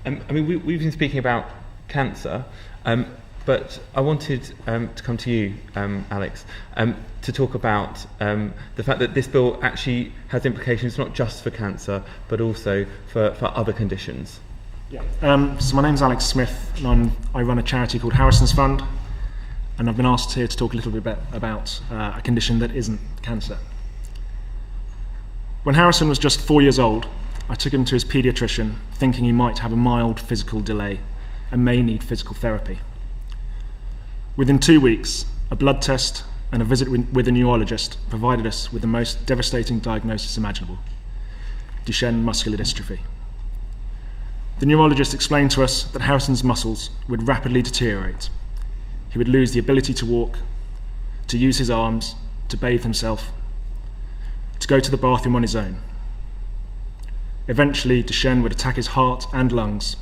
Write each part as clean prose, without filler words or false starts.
We've been speaking about cancer, but I wanted to come to you, Alex, to talk about the fact that this bill actually has implications not just for cancer, but also for other conditions. Yeah. So my name's Alex Smith, and I run a charity called Harrison's Fund, and I've been asked here to talk a little bit about a condition that isn't cancer. When Harrison was just 4 years old, I took him to his paediatrician, thinking he might have a mild physical delay and may need physical therapy. Within 2 weeks, a blood test and a visit with a neurologist provided us with the most devastating diagnosis imaginable: Duchenne muscular dystrophy. The neurologist explained to us that Harrison's muscles would rapidly deteriorate. He would lose the ability to walk, to use his arms, to bathe himself, to go to the bathroom on his own. Eventually, Duchenne would attack his heart and lungs,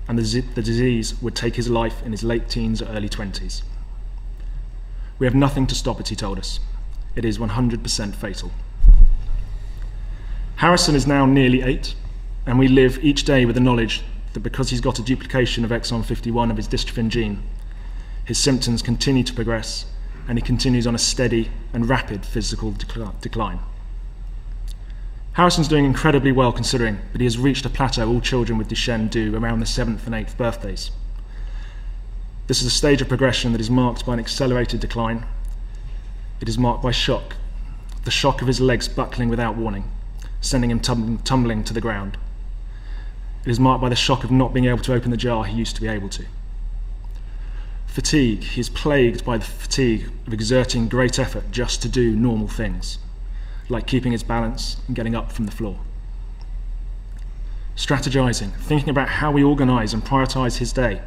and the disease would take his life in his late teens or early 20s. We have nothing to stop it, he told us. It is 100% fatal. Harrison is now nearly 8, and we live each day with the knowledge that because he's got a duplication of exon 51 of his dystrophin gene, his symptoms continue to progress, and he continues on a steady and rapid physical decline. Harrison's doing incredibly well considering, but he has reached a plateau all children with Duchenne do around their 7th and 8th birthdays. This is a stage of progression that is marked by an accelerated decline. It is marked by shock, the shock of his legs buckling without warning, sending him tumbling to the ground. It is marked by the shock of not being able to open the jar he used to be able to. Fatigue, he is plagued by the fatigue of exerting great effort just to do normal things, like keeping his balance and getting up from the floor. Strategizing, thinking about how we organize and prioritize his day,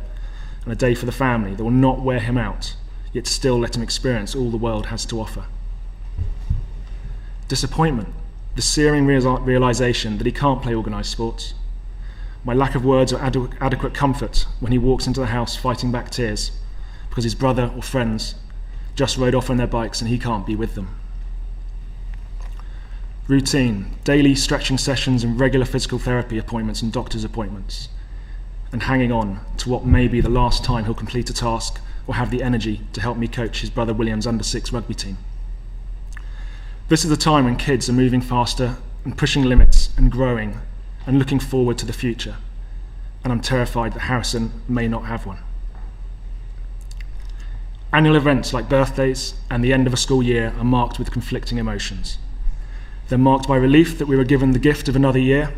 and a day for the family that will not wear him out, yet still let him experience all the world has to offer. Disappointment, the searing realization that he can't play organized sports. My lack of words or adequate comfort when he walks into the house fighting back tears because his brother or friends just rode off on their bikes and he can't be with them. Routine, daily stretching sessions and regular physical therapy appointments and doctor's appointments, and hanging on to what may be the last time he'll complete a task or have the energy to help me coach his brother William's under-6 rugby team. This is the time when kids are moving faster and pushing limits and growing and looking forward to the future, and I'm terrified that Harrison may not have one. Annual events like birthdays and the end of a school year are marked with conflicting emotions. They're marked by relief that we were given the gift of another year,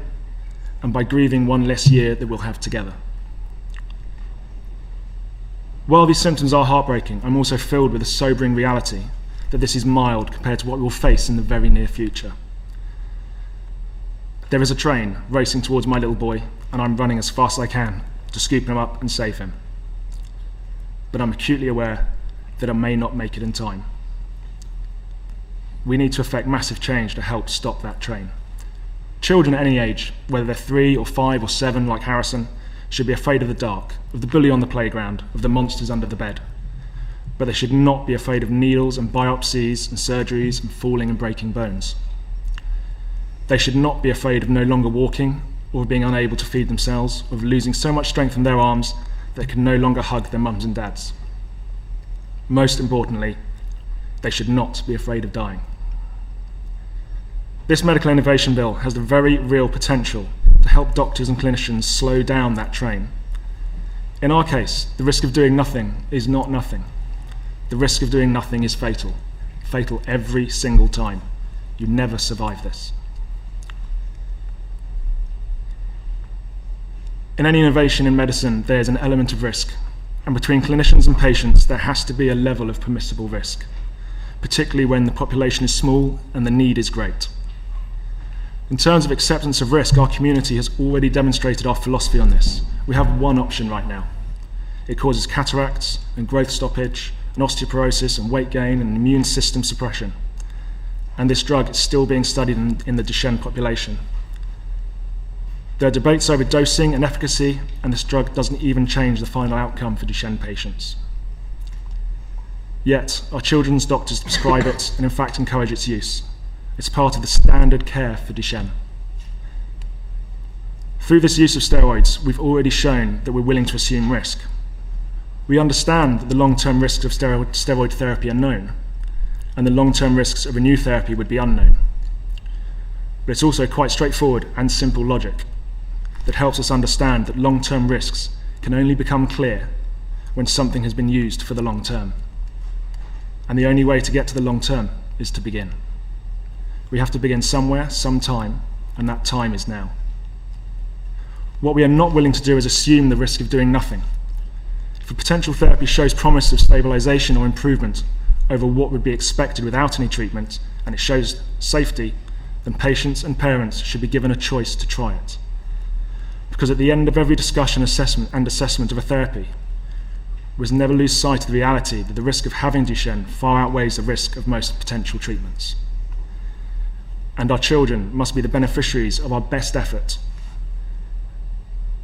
and by grieving one less year that we'll have together. While these symptoms are heartbreaking, I'm also filled with a sobering reality that this is mild compared to what we will face in the very near future. There is a train racing towards my little boy, and I'm running as fast as I can to scoop him up and save him. But I'm acutely aware that I may not make it in time. We need to effect massive change to help stop that train. Children at any age, whether they're 3 or 5 or 7 like Harrison, should be afraid of the dark, of the bully on the playground, of the monsters under the bed. But they should not be afraid of needles and biopsies and surgeries and falling and breaking bones. They should not be afraid of no longer walking, or of being unable to feed themselves, or of losing so much strength in their arms that they can no longer hug their mums and dads. Most importantly, they should not be afraid of dying. This medical innovation bill has the very real potential to help doctors and clinicians slow down that train. In our case, the risk of doing nothing is not nothing. The risk of doing nothing is fatal. Fatal every single time. You never survive this. In any innovation in medicine, there's an element of risk, and between clinicians and patients, there has to be a level of permissible risk, particularly when the population is small and the need is great. In terms of acceptance of risk, our community has already demonstrated our philosophy on this. We have one option right now. It causes cataracts and growth stoppage and osteoporosis and weight gain and immune system suppression. And this drug is still being studied in the Duchenne population. There are debates over dosing and efficacy, and this drug doesn't even change the final outcome for Duchenne patients. Yet, our children's doctors prescribe it and in fact encourage its use. It's part of the standard care for Duchenne. Through this use of steroids, we've already shown that we're willing to assume risk. We understand that the long-term risks of steroid therapy are known, and the long-term risks of a new therapy would be unknown. But it's also quite straightforward and simple logic that helps us understand that long-term risks can only become clear when something has been used for the long term. And the only way to get to the long term is to begin. We have to begin somewhere, sometime, and that time is now. What we are not willing to do is assume the risk of doing nothing. If a potential therapy shows promise of stabilization or improvement over what would be expected without any treatment, and it shows safety, then patients and parents should be given a choice to try it. Because at the end of every discussion, assessment of a therapy, we must never lose sight of the reality that the risk of having Duchenne far outweighs the risk of most potential treatments. And our children must be the beneficiaries of our best effort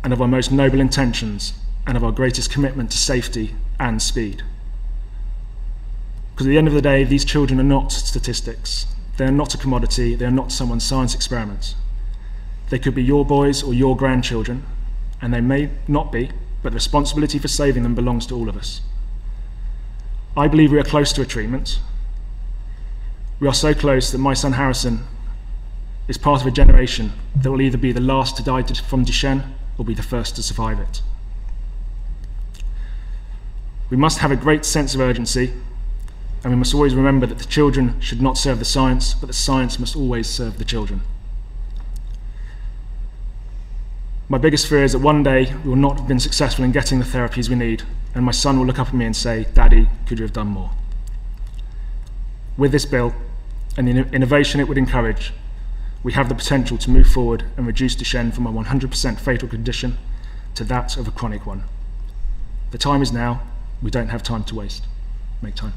and of our most noble intentions and of our greatest commitment to safety and speed. Because at the end of the day, these children are not statistics. They are not a commodity. They are not someone's science experiment. They could be your boys or your grandchildren, and they may not be, but the responsibility for saving them belongs to all of us. I believe we are close to a treatment. We are so close that my son Harrison is part of a generation that will either be the last to die from Duchenne or be the first to survive it. We must have a great sense of urgency, and we must always remember that the children should not serve the science, but the science must always serve the children. My biggest fear is that one day we will not have been successful in getting the therapies we need, and my son will look up at me and say, "Daddy, could you have done more?" With this bill and the innovation it would encourage, we have the potential to move forward and reduce Duchenne from a 100% fatal condition to that of a chronic one. The time is now. We don't have time to waste. Make time.